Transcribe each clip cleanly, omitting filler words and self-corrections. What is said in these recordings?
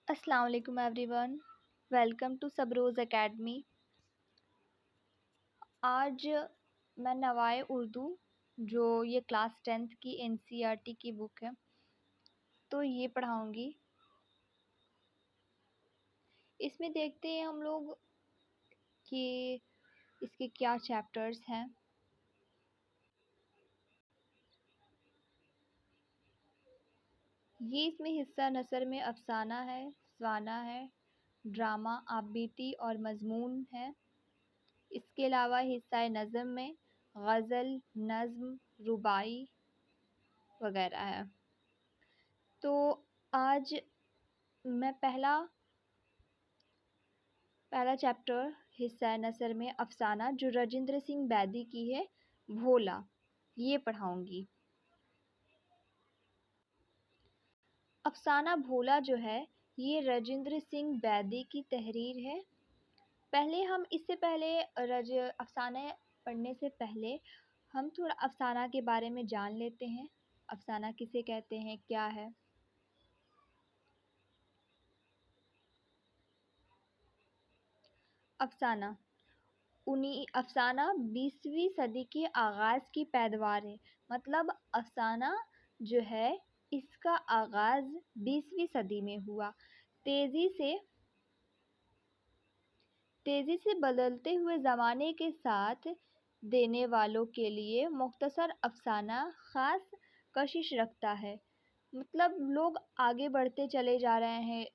السلام علیکم everyone, welcome to Sabroz academy. آج میں نوائے اردو جو یہ کلاس 10th کی NCERT کی بک ہے تو یہ پڑھاؤں گی۔ اس میں دیکھتے ہیں ہم لوگ کہ اس کے کیا چیپٹرز ہیں۔ یہ اس میں حصہ نثر میں افسانہ ہے، سوانح ہے، ڈرامہ، آپ بیتی اور مضمون ہے۔ اس کے علاوہ حصہ نظم میں غزل، نظم، رباعی وغیرہ ہے۔ تو آج میں پہلا چیپٹر حصہ نثر میں افسانہ جو راجندر سنگھ بیدی کی ہے، بھولا، یہ پڑھاؤں گی۔ افسانہ بھولا جو ہے یہ راجندر سنگھ بیدی کی تحریر ہے۔ اس سے پہلے افسانہ پڑھنے سے پہلے ہم تھوڑا افسانہ کے بارے میں جان لیتے ہیں۔ افسانہ کسے کہتے ہیں، کیا ہے؟ افسانہ 20ویں صدی کے آغاز کی پیداوار ہے۔ مطلب افسانہ جو ہے اس کا آغاز 20ویں صدی میں ہوا۔ تیزی سے بدلتے ہوئے زمانے کے ساتھ دینے والوں کے لیے مختصر افسانہ خاص کشش رکھتا ہے۔ مطلب لوگ آگے بڑھتے چلے جا رہے ہیں،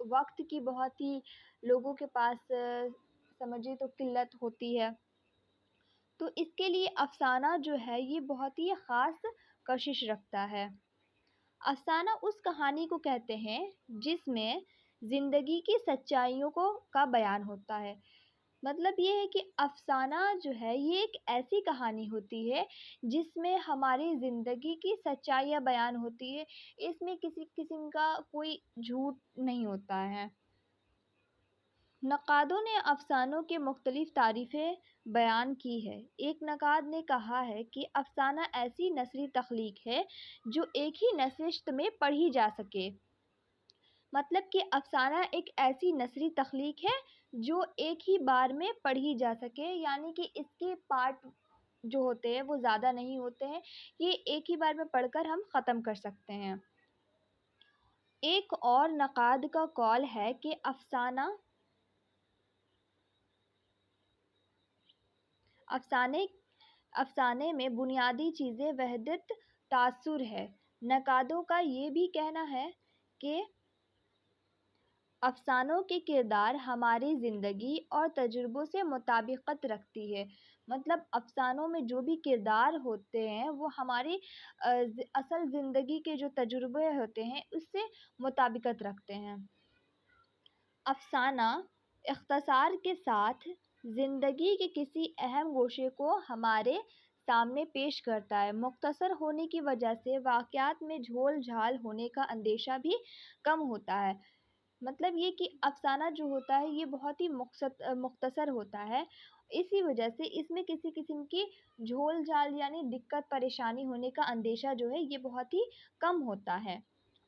وقت کی بہت ہی لوگوں کے پاس سمجھے تو قلت ہوتی ہے، تو اس کے لیے افسانہ جو ہے یہ بہت ہی خاص کشش رکھتا ہے۔ افسانہ اس کہانی کو کہتے ہیں جس میں زندگی کی سچائیوں کا بیان ہوتا ہے۔ مطلب یہ ہے کہ افسانہ جو ہے یہ ایک ایسی کہانی ہوتی ہے جس میں ہماری زندگی کی سچائیاں بیان ہوتی ہے۔ اس میں کسی قسم کا کوئی جھوٹ نہیں ہوتا ہے۔ نقادوں نے افسانوں کے مختلف تعریفیں بیان کی ہے۔ ایک نقاد نے کہا ہے کہ افسانہ ایسی نثری تخلیق ہے جو ایک ہی نشست میں پڑھی جا سکے۔ مطلب کہ افسانہ ایک ایسی نثری تخلیق ہے جو ایک ہی بار میں پڑھی جا سکے، یعنی کہ اس کے پارٹ جو ہوتے ہیں وہ زیادہ نہیں ہوتے ہیں، یہ ایک ہی بار میں پڑھ کر ہم ختم کر سکتے ہیں۔ ایک اور نقاد کا قول ہے کہ افسانے میں بنیادی چیزیں وحدت تاثر ہے۔ نقادوں کا یہ بھی کہنا ہے کہ افسانوں کے کردار ہماری زندگی اور تجربوں سے مطابقت رکھتی ہے۔ مطلب افسانوں میں جو بھی کردار ہوتے ہیں وہ ہماری اصل زندگی کے جو تجربے ہوتے ہیں اس سے مطابقت رکھتے ہیں۔ افسانہ اختصار کے ساتھ زندگی کے کسی اہم گوشے کو ہمارے سامنے پیش کرتا ہے۔ مختصر ہونے کی وجہ سے واقعات میں جھول جھال ہونے کا اندیشہ بھی کم ہوتا ہے۔ مطلب یہ کہ افسانہ جو ہوتا ہے یہ بہت ہی مختصر ہوتا ہے، اسی وجہ سے اس میں کسی قسم کی جھول جھال یعنی دقت پریشانی ہونے کا اندیشہ جو ہے یہ بہت ہی کم ہوتا ہے۔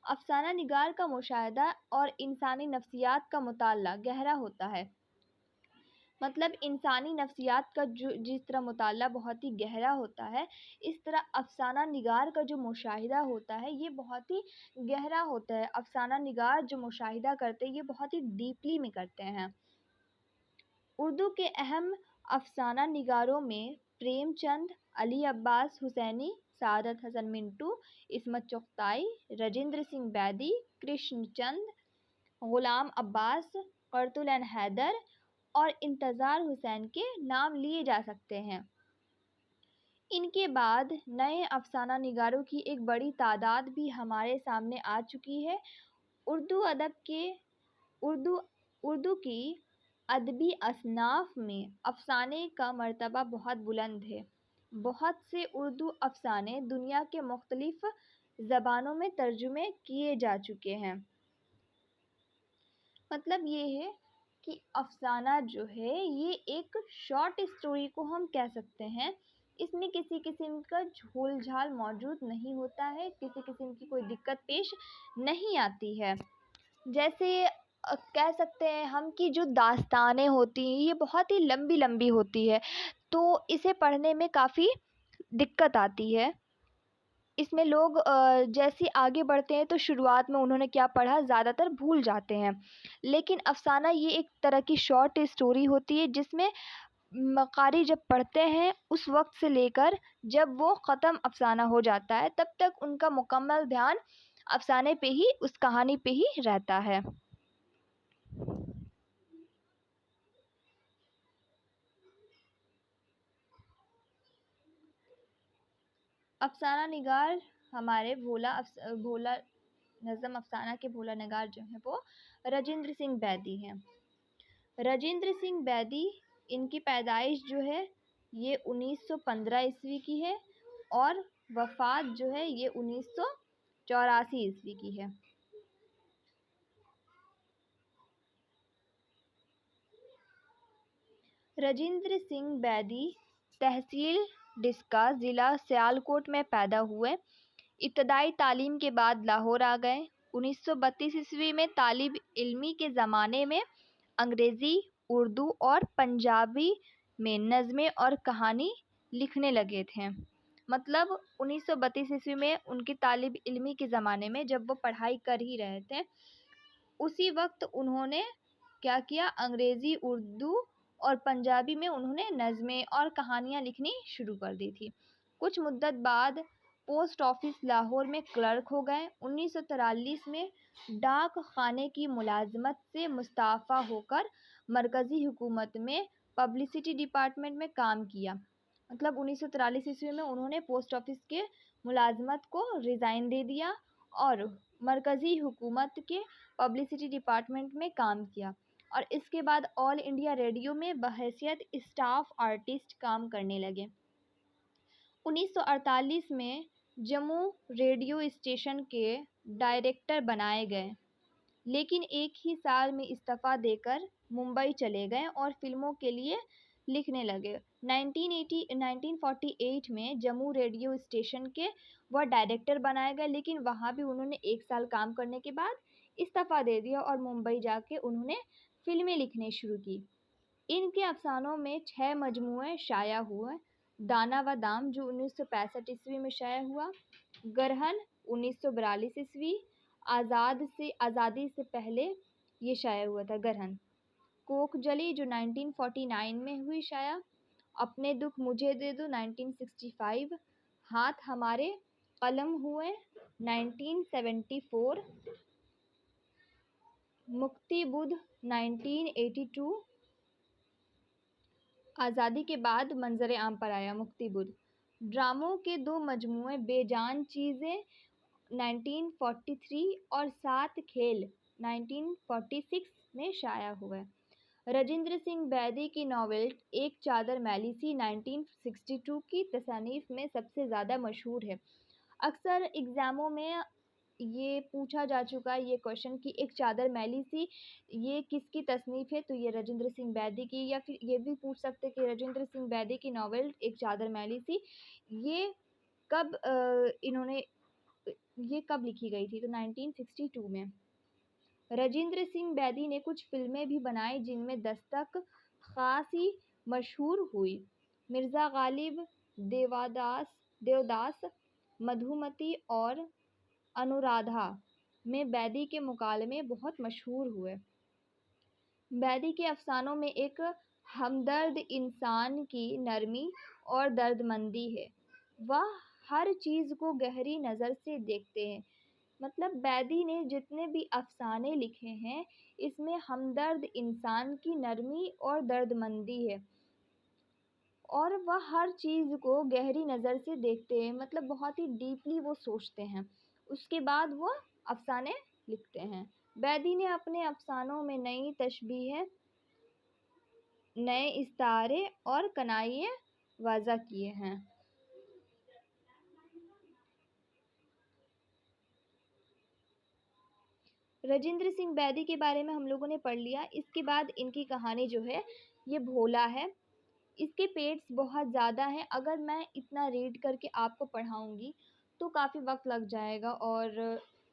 افسانہ نگار کا مشاہدہ اور انسانی نفسیات کا مطالعہ گہرا ہوتا ہے۔ مطلب انسانی نفسیات کا جس طرح مطالعہ بہت ہی گہرا ہوتا ہے، اس طرح افسانہ نگار کا جو مشاہدہ ہوتا ہے یہ بہت ہی گہرا ہوتا ہے۔ افسانہ نگار جو مشاہدہ کرتے ہیں یہ بہت ہی ڈیپلی میں کرتے ہیں۔ اردو کے اہم افسانہ نگاروں میں پریم چند، علی عباس حسینی، سعادت حسن منٹو، عصمت چغتائی، راجندر سنگھ بیدی، کرشن چند، غلام عباس، قرۃ العین حیدر اور انتظار حسین کے نام لیے جا سکتے ہیں۔ ان کے بعد نئے افسانہ نگاروں کی ایک بڑی تعداد بھی ہمارے سامنے آ چکی ہے۔ اردو کی ادبی اصناف میں افسانے کا مرتبہ بہت بلند ہے۔ بہت سے اردو افسانے دنیا کے مختلف زبانوں میں ترجمے کیے جا چکے ہیں۔ مطلب یہ ہے کہ افسانہ جو ہے یہ ایک شارٹ اسٹوری کو ہم کہہ سکتے ہیں۔ اس میں کسی قسم کا جھول جھال موجود نہیں ہوتا ہے، کسی قسم کی کوئی دقت پیش نہیں آتی ہے۔ جیسے کہہ سکتے ہیں ہم کہ جو داستانیں ہوتی ہیں یہ بہت ہی لمبی لمبی ہوتی ہے، تو اسے پڑھنے میں کافی دقت آتی ہے۔ اس میں لوگ جیسے آگے بڑھتے ہیں تو شروعات میں انہوں نے کیا پڑھا زیادہ تر بھول جاتے ہیں، لیکن افسانہ یہ ایک طرح کی شارٹ اسٹوری ہوتی ہے جس میں قاری جب پڑھتے ہیں اس وقت سے لے کر جب وہ ختم افسانہ ہو جاتا ہے تب تک ان کا مکمل دھیان افسانے پہ ہی، اس کہانی پہ ہی رہتا ہے۔ افسانہ نگار ہمارے بھولا نظم افسانہ کے بھولا نگار جو ہیں وہ راجندر سنگھ بیدی ہیں۔ راجندر سنگھ بیدی، ان کی پیدائش جو ہے یہ 1915 کی ہے اور وفات جو ہے یہ 1984 کی ہے۔ راجندر سنگھ بیدی تحصیل ڈسکا، ضلع سیالکوٹ میں پیدا ہوئے۔ ابتدائی تعلیم کے بعد لاہور آ گئے۔ 1932 میں طالب علمی کے زمانے میں انگریزی، اردو اور پنجابی میں نظمیں اور کہانی لکھنے لگے تھے۔ مطلب 1932 میں ان کی طالب علمی کے زمانے میں جب وہ پڑھائی کر ہی رہے تھے اسی وقت انہوں نے کیا کیا، انگریزی، اردو اور پنجابی میں انہوں نے نظمیں اور کہانیاں لکھنی شروع کر دی تھی۔ کچھ مدت بعد پوسٹ آفس لاہور میں کلرک ہو گئے۔ 1943 میں ڈاک خانے کی ملازمت سے مستعفی ہو کر مرکزی حکومت میں پبلسٹی ڈپارٹمنٹ میں کام کیا۔ مطلب 1943 میں انہوں نے پوسٹ آفس کے ملازمت کو ریزائن دے دیا اور مرکزی حکومت کے پبلسٹی ڈپارٹمنٹ میں کام کیا، اور اس کے بعد آل انڈیا ریڈیو میں بحیثیت اسٹاف آرٹسٹ کام کرنے لگے۔ 1948 میں جموں ریڈیو اسٹیشن کے ڈائریکٹر بنائے گئے، لیکن ایک ہی سال میں استعفیٰ دے کر ممبئی چلے گئے اور فلموں کے لیے لکھنے لگے۔ 1948 میں جموں ریڈیو اسٹیشن کے وہ ڈائریکٹر بنائے گئے، لیکن وہاں بھی انہوں نے ایک سال کام کرنے کے بعد استعفیٰ دے دیا اور ممبئی جا کے انہوں نے فلمیں لکھنے شروع کی۔ ان کے افسانوں میں 6 مجموعے شائع ہوئے۔ دانا و دام جو 1965 میں شائع ہوا، گرہن 1942، آزادی سے پہلے یہ شائع ہوا تھا گرہن، کوک جلی جو 1949 میں ہوئی شائع، اپنے دکھ مجھے دے دو 1965، ہاتھ ہمارے قلم ہوئے 1974، مکتی بدھ 1982، آزادی کے بعد منظر عام پر آیا مکتی بدھ۔ ڈراموں کے 2 مجموعے بے جان چیزیں 1943 اور 7 کھیل 1946 میں شائع ہوئے۔ راجندر سنگھ بیدی کی ناول ایک چادر میلی سی 1962 کی تصانیف میں سب سے زیادہ مشہور ہے۔ اکثر ایگزاموں میں یہ پوچھا جا چکا ہے یہ کوشچن کہ ایک چادر میلی سی یہ کس کی تصنیف ہے، تو یہ راجندر سنگھ بیدی کی، یا پھر یہ بھی پوچھ سکتے کہ راجندر سنگھ بیدی کی ناول ایک چادر میلی سی یہ کب لکھی گئی تھی، تو 1962 میں۔ راجندر سنگھ بیدی نے کچھ فلمیں بھی بنائی جن میں دستک خاصی مشہور ہوئی۔ مرزا غالب، دیوداس، مدھومتی اور انورادھا میں بیدی کے مکالمے بہت مشہور ہوئے۔ بیدی کے افسانوں میں ایک ہمدرد انسان کی نرمی اور دردمندی ہے، وہ ہر چیز کو گہری نظر سے دیکھتے ہیں۔ مطلب بیدی نے جتنے بھی افسانے لکھے ہیں اس میں ہمدرد انسان کی نرمی اور دردمندی ہے، اور وہ ہر چیز کو گہری نظر سے دیکھتے ہیں، مطلب بہت ہی ڈیپلی وہ سوچتے ہیں، اس کے بعد وہ افسانے لکھتے ہیں۔ بیدی نے اپنے افسانوں میں نئی تشبیہیں، نئے استعارے اور کنائیے وضع کیے ہیں۔ راجندر سنگھ بیدی کے بارے میں ہم لوگوں نے پڑھ لیا۔ اس کے بعد ان کی کہانی جو ہے یہ بھولا ہے۔ اس کے پیجز بہت زیادہ ہیں، اگر میں اتنا ریڈ کر کے آپ کو پڑھاؤں گی تو کافی وقت لگ جائے گا، اور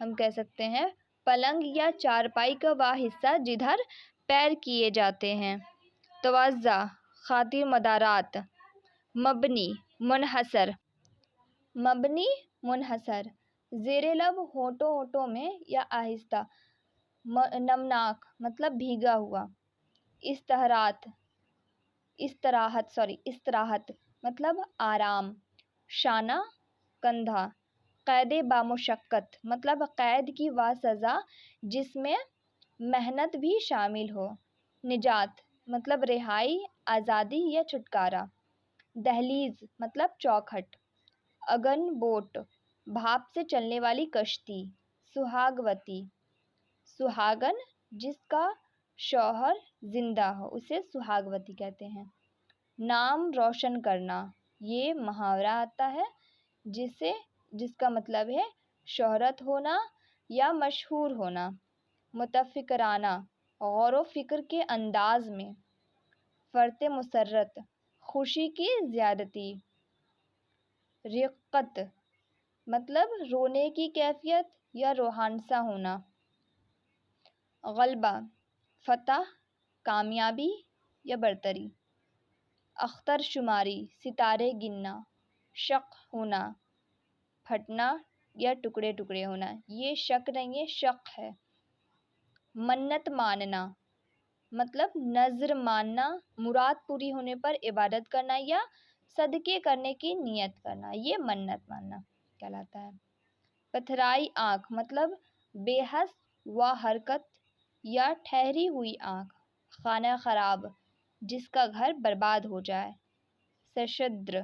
ہم کہہ سکتے ہیں پلنگ یا چارپائی کا وہ حصہ جدھر پیر کیے جاتے ہیں. توضع خاطر مدارات. مبنی منحصر. مبنی منحصر زیر لب ہونٹوں میں یا آہستہ. نمناک مطلب بھیگا ہوا. استراحت مطلب آرام. شانہ کندھا. قید بامشقت مطلب قید کی وہ سزا جس میں محنت بھی شامل ہو. نجات مطلب رہائی، آزادی یا چھٹکارا. دہلیز مطلب چوکھٹ. اگن بوٹ بھاپ سے چلنے والی کشتی. سہاگوتی. سہاگن جس کا شوہر زندہ ہو اسے سہاگوتی کہتے ہیں. نام روشن کرنا یہ محاورہ آتا ہے جس کا مطلب ہے شہرت ہونا یا مشہور ہونا. متفکرانہ غور و فکر کے انداز میں. فرط مسرت خوشی کی زیادتی. رقت مطلب رونے کی کیفیت یا روحانسا ہونا. غلبہ فتح، کامیابی یا برتری. اختر شماری ستارے گننا. شق ہونا پھٹنا یا ٹکڑے ٹکڑے ہونا. یہ شک نہیں ہے، شق ہے. منت ماننا مطلب نذر ماننا، مراد پوری ہونے پر عبادت کرنا یا صدقے کرنے کی نیت کرنا، یہ منت ماننا کہلاتا ہے. پتھرائی آنکھ مطلب بے حس و حرکت یا ٹھہری ہوئی آنکھ. خانہ خراب جس کا گھر برباد ہو جائے. سشدر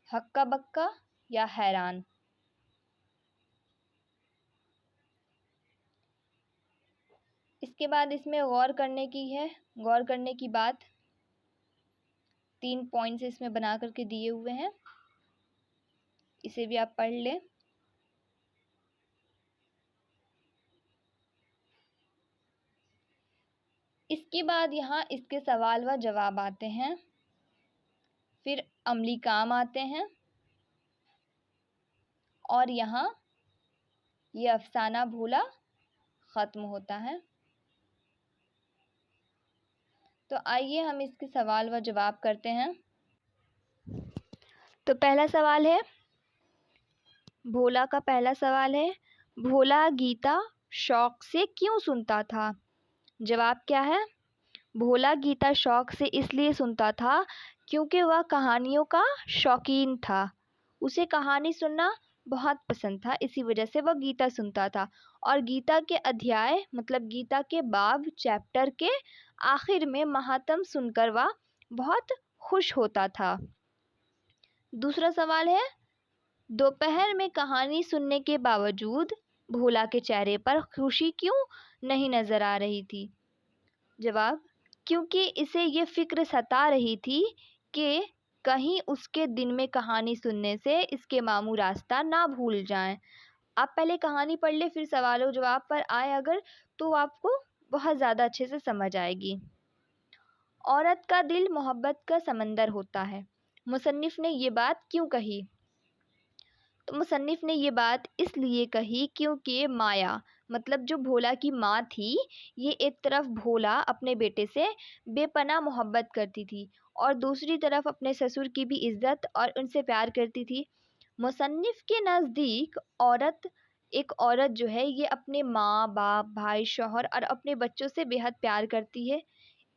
ہکا بکا یا حیران. اس کے بعد اس میں غور کرنے کی بات 3 پوائنٹس اس میں بنا کر کے دیے ہوئے ہیں، اسے بھی آپ پڑھ لیں. اس کے بعد یہاں اس کے سوال و جواب آتے ہیں، پھر عملی کام آتے ہیں، اور یہاں یہ افسانہ بھولا ختم ہوتا ہے. تو آئیے ہم اس کے سوال و جواب کرتے ہیں. تو پہلا سوال ہے، بھولا کا پہلا سوال ہے، بھولا گیتا شوق سے کیوں سنتا تھا؟ جواب کیا ہے؟ بھولا گیتا شوق سے اس لیے سنتا تھا کیونکہ وہ کہانیوں کا شوقین تھا. اسے کہانی سننا بہت پسند تھا، اسی وجہ سے وہ گیتا سنتا تھا. اور گیتا کے ادھیائے مطلب گیتا کے باب چیپٹر کے آخر میں مہاتم سن کر وہ بہت خوش ہوتا تھا. دوسرا سوال ہے، دوپہر میں کہانی سننے کے باوجود بھولا کے چہرے پر خوشی کیوں نہیں نظر آ رہی تھی؟ جواب، کیونکہ اسے یہ فکر ستا رہی تھی کہ کہیں اس کے دن میں کہانی سننے سے اس کے ماموں راستہ نہ بھول جائیں. آپ پہلے کہانی پڑھ لیں، پھر سوال و جواب پر آئے اگر تو آپ کو بہت زیادہ اچھے سے سمجھ آئے گی. عورت کا دل محبت کا سمندر ہوتا ہے. مصنف نے یہ بات کیوں کہی؟ تو مصنف نے یہ بات اس لیے کہی کیونکہ مایا مطلب جو بھولا کی ماں تھی، یہ ایک طرف بھولا اپنے بیٹے سے بے پناہ محبت کرتی تھی اور دوسری طرف اپنے سسر کی بھی عزت اور ان سے پیار کرتی تھی. مصنف کے نزدیک ایک عورت جو ہے یہ اپنے ماں باپ، بھائی، شوہر اور اپنے بچوں سے بے حد پیار کرتی ہے،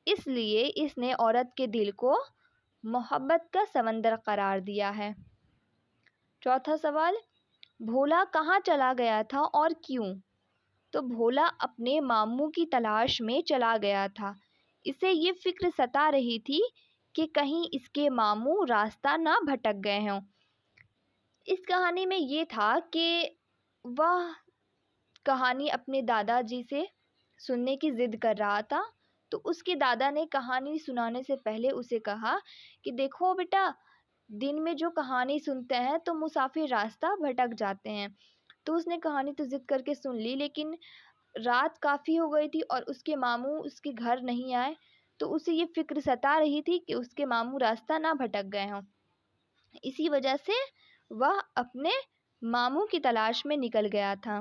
اس لیے اس نے عورت کے دل کو محبت کا سمندر قرار دیا ہے. چوتھا سوال، بھولا کہاں چلا گیا تھا اور کیوں؟ تو بھولا اپنے ماموں کی تلاش میں چلا گیا تھا. اسے یہ فکر ستا رہی تھی کہ کہیں اس کے ماموں راستہ نہ بھٹک گئے ہوں. اس کہانی میں یہ تھا کہ وہ کہانی اپنے دادا جی سے سننے کی ضد کر رہا تھا، تو اس کے دادا نے کہانی سنانے سے پہلے اسے کہا کہ دیکھو بیٹا، دن میں جو کہانی سنتے ہیں تو مسافر راستہ بھٹک جاتے ہیں. تو اس نے کہانی تو ضد کر کے سن لی، لیکن رات کافی ہو گئی تھی اور اس کے ماموں اس کے گھر نہیں آئے، تو اسے یہ فکر ستا رہی تھی کہ اس کے ماموں راستہ نہ بھٹک گئے ہوں. اسی وجہ سے وہ اپنے ماموں کی تلاش میں نکل گیا تھا.